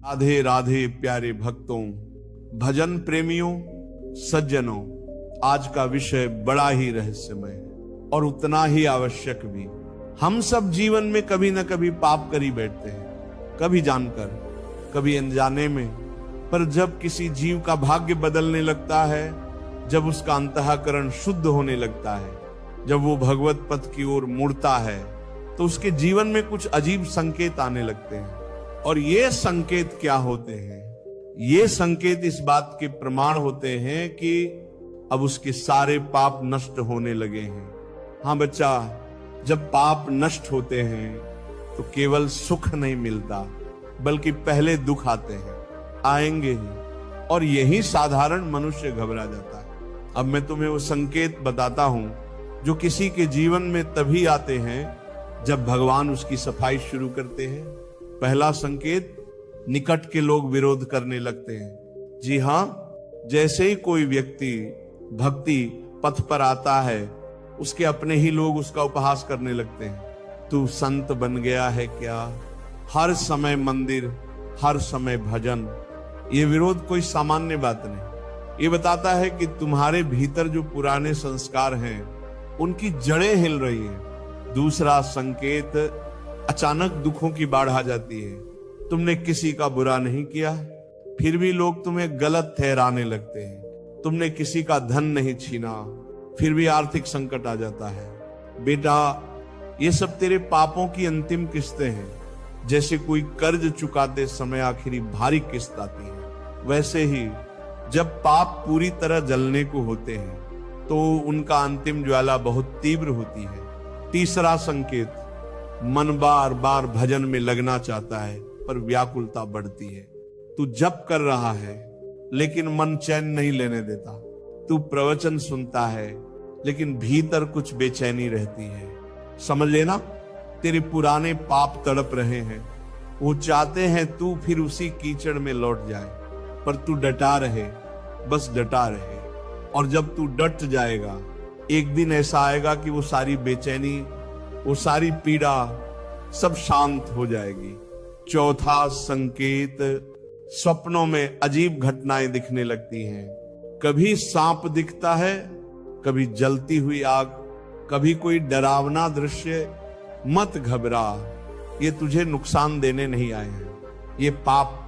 राधे राधे प्यारे भक्तों, भजन प्रेमियों, सज्जनों, आज का विषय बड़ा ही रहस्यमय है और उतना ही आवश्यक भी। हम सब जीवन में कभी न कभी पाप करी बैठते हैं, कभी जानकर, कभी अनजाने में। पर जब किसी जीव का भाग्य बदलने लगता है, जब उसका अंतःकरण शुद्ध होने लगता है, जब वो भगवत पथ की ओर मुड़ता है, तो उसके जीवन में कुछ अजीब संकेत आने लगते हैं। और ये संकेत क्या होते हैं? ये संकेत इस बात के प्रमाण होते हैं कि अब उसके सारे पाप नष्ट होने लगे हैं। हाँ बच्चा, जब पाप नष्ट होते हैं तो केवल सुख नहीं मिलता, बल्कि पहले दुख आते हैं, आएंगे ही। और यही साधारण मनुष्य घबरा जाता है। अब मैं तुम्हें वो संकेत बताता हूं जो किसी के जीवन में तभी आते हैं जब भगवान उसकी सफाई शुरू करते हैं। पहला संकेत, निकट के लोग विरोध करने लगते हैं। जी हां, जैसे ही कोई व्यक्ति भक्ति पथ पर आता है, उसके अपने ही लोग उसका उपहास करने लगते हैं। तू संत बन गया है क्या? हर समय मंदिर, हर समय भजन। ये विरोध कोई सामान्य बात नहीं। ये बताता है कि तुम्हारे भीतर जो पुराने संस्कार हैं, उनकी जड़ें हिल रही हैं। दूसरा संकेत, अचानक दुखों की बाढ़ आ जाती है। तुमने किसी का बुरा नहीं किया, फिर भी लोग तुम्हें गलत ठहराने लगते हैं। तुमने किसी का धन नहीं छीना, फिर भी आर्थिक संकट आ जाता है। बेटा, ये सब तेरे पापों की अंतिम किस्तें हैं। जैसे कोई कर्ज चुकाते समय आखिरी भारी किस्त आती है, वैसे ही जब पाप पूरी तरह जलने को होते हैं तो उनका अंतिम ज्वाला बहुत तीव्र होती है। तीसरा संकेत, मन बार बार भजन में लगना चाहता है, पर व्याकुलता बढ़ती है। तू जप कर रहा है, लेकिन मन चैन नहीं लेने देता। तू प्रवचन सुनता है, लेकिन भीतर कुछ बेचैनी रहती है। समझ लेना, तेरे पुराने पाप तड़प रहे हैं। वो चाहते हैं तू फिर उसी कीचड़ में लौट जाए, पर तू डटा रहे, बस डटा रहे। और जब तू डट जाएगा, एक दिन ऐसा आएगा कि वो सारी बेचैनी, वो सारी पीड़ा सब शांत हो जाएगी। चौथा संकेत, स्वप्नों में अजीब घटनाएं दिखने लगती हैं। कभी सांप दिखता है, कभी जलती हुई आग, कभी कोई डरावना दृश्य। मत घबरा, ये तुझे नुकसान देने नहीं आए हैं। ये पाप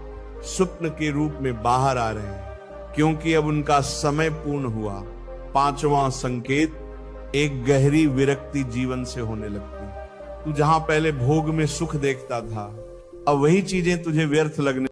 स्वप्न के रूप में बाहर आ रहे हैं, क्योंकि अब उनका समय पूर्ण हुआ। पांचवा संकेत, एक गहरी विरक्ति जीवन से होने लगती है। तू जहां पहले भोग में सुख देखता था, अब वही चीजें तुझे व्यर्थ लगने